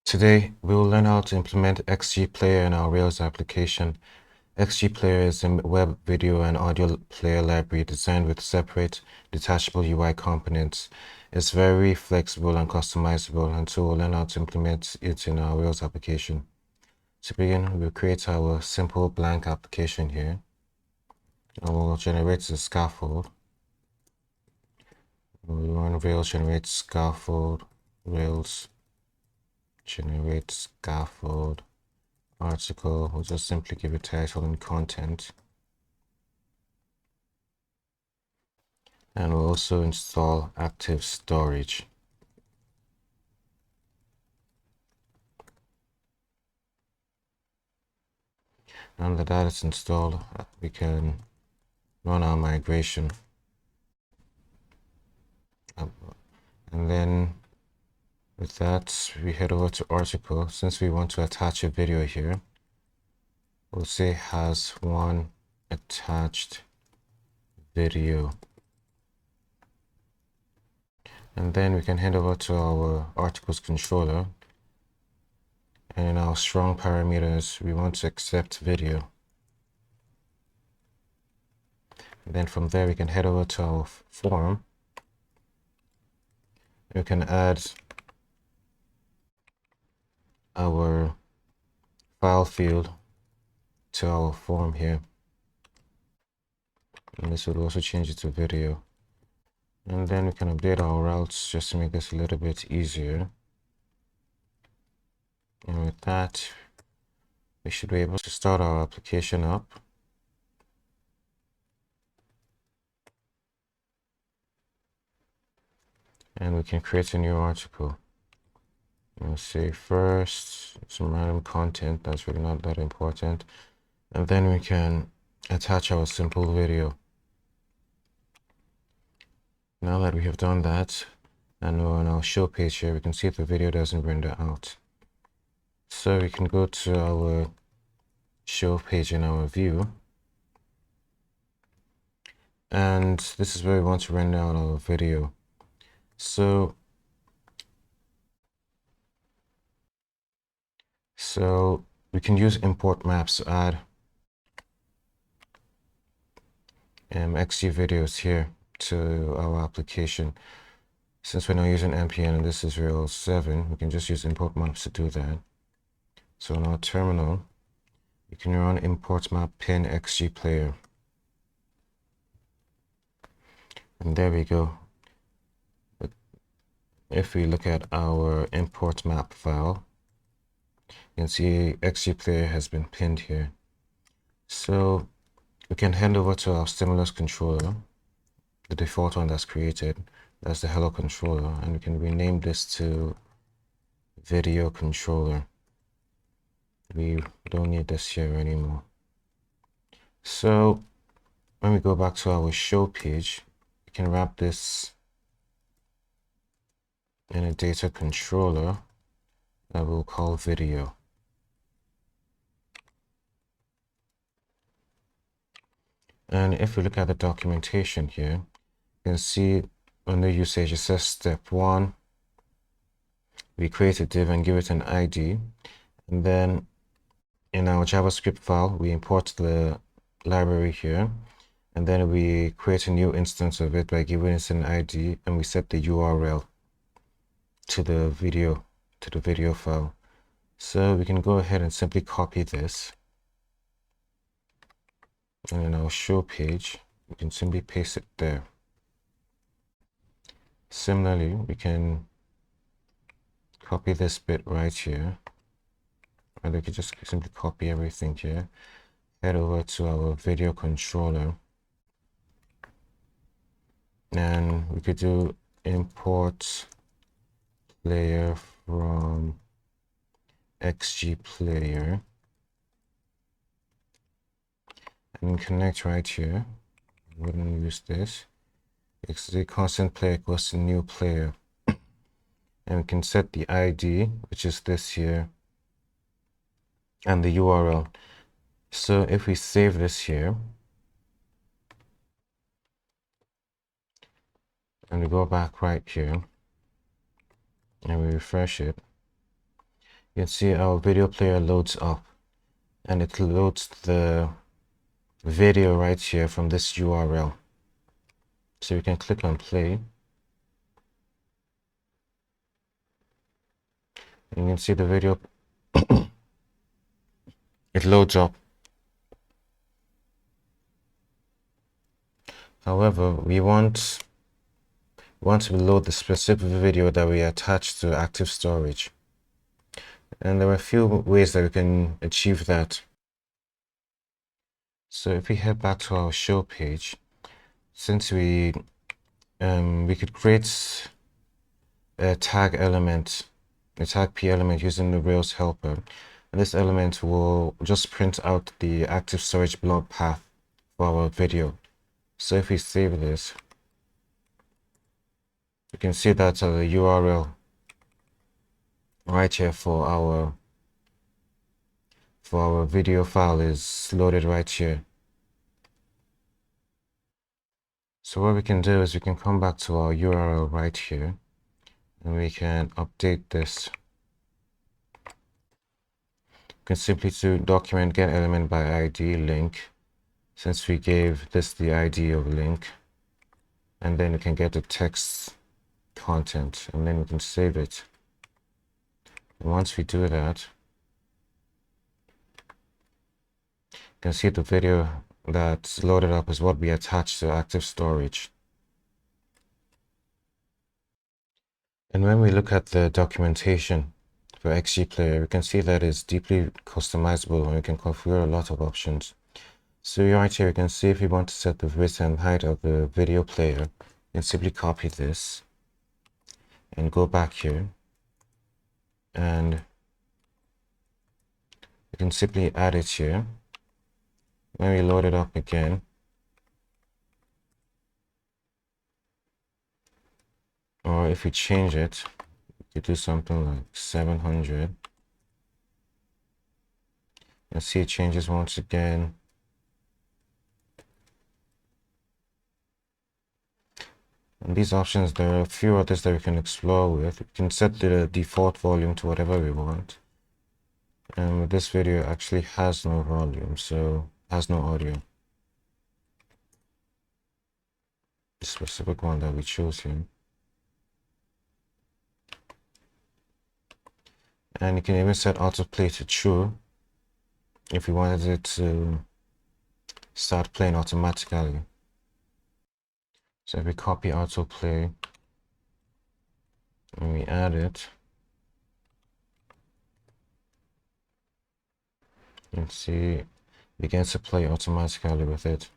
Today, we will learn how to implement Xgplayer in our Rails application. Xgplayer is a web video and audio player library designed with separate detachable UI components. It's very flexible and customizable, and so we'll learn how to implement it in our Rails application. To begin, we'll create our simple blank application here. And we'll generate the scaffold. We'll run Rails generate scaffold, Rails generate scaffold article. We'll just simply give it title and content. And we'll also install active storage. Now that that is installed, we can run our migration. And then with that, we head over to article. Since we want to attach a video here, we'll say has one attached video. And then we can head over to our articles controller. And in our strong parameters, we want to accept video. And then from there, we can head over to our form. We can add our file field to our form here. And this would also change it to video. And then we can update our routes just to make this a little bit easier. And with that, we should be able to start our application up. And we can create a new article. We'll say first some random content that's really not that important. And then we can attach our simple video. Now that we have done that, and on our show page here, we can see the video doesn't render out. So we can go to our show page in our view. And this is where we want to render out our video. So we can use import maps to add XG videos here to our application. Since we're not using npm and this is Rails 7, we can just use import maps to do that. So in our terminal, you can run import map pin Xgplayer. And there we go. If we look at our import map file, you can see Xgplayer has been pinned here. So we can hand over to our stimulus controller, the default one that's created. That's the hello controller, and we can rename this to video controller. We don't need this here anymore. So when we go back to our show page, we can wrap this in a data controller that we'll call video. And if we look at the documentation here, you can see under usage, it says step 1, we create a div and give it an ID. And then in our JavaScript file, we import the library here. And then we create a new instance of it by giving it an ID, and we set the URL to the video file. So we can go ahead and simply copy this. And in our show page, we can simply paste it there. Similarly, we can copy this bit right here. And we can just simply copy everything here. Head over to our video controller. And we could do import player from Xgplayer. And connect right here. We're going to use this. It's the constant player equals to new player. And we can set the ID, which is this here, and the URL. So if we save this here, and we go back right here, and we refresh it, You can see our video player loads up, and it loads the video right here from this URL. So we can click on play. And you can see the video, it loads up. However, we want to load the specific video that we attach to active storage. And there are a few ways that we can achieve that. So if we head back to our show page, since we could create a tag element, a tag p element using the Rails helper, and this element will just print out the active storage block path for our video. So if we save this, you can see that the URL right here for our video file is loaded right here. So what we can do is we can come back to our URL right here, and we can update this. You can simply do document get element by ID link, since we gave this the ID of link, and then we can get the text content, and then we can save it. And once we do that, you can see the video that's loaded up is what we attach to active storage. And when we look at the documentation for Xgplayer, we can see that it's deeply customizable and we can configure a lot of options. So right here, you can see if we want to set the width and height of the video player, you can simply copy this and go back here, and you can simply add it here. When we load it up again, or if we change it, we could do something like 700. And see it changes once again. And these options, there are a few others that we can explore with. We can set the default volume to whatever we want. And this video actually has no volume, so has no audio. The specific one that we chose here. And you can even set autoplay to true if you wanted it to start playing automatically. So if we copy autoplay and we add it, you can see it begins to play automatically with it.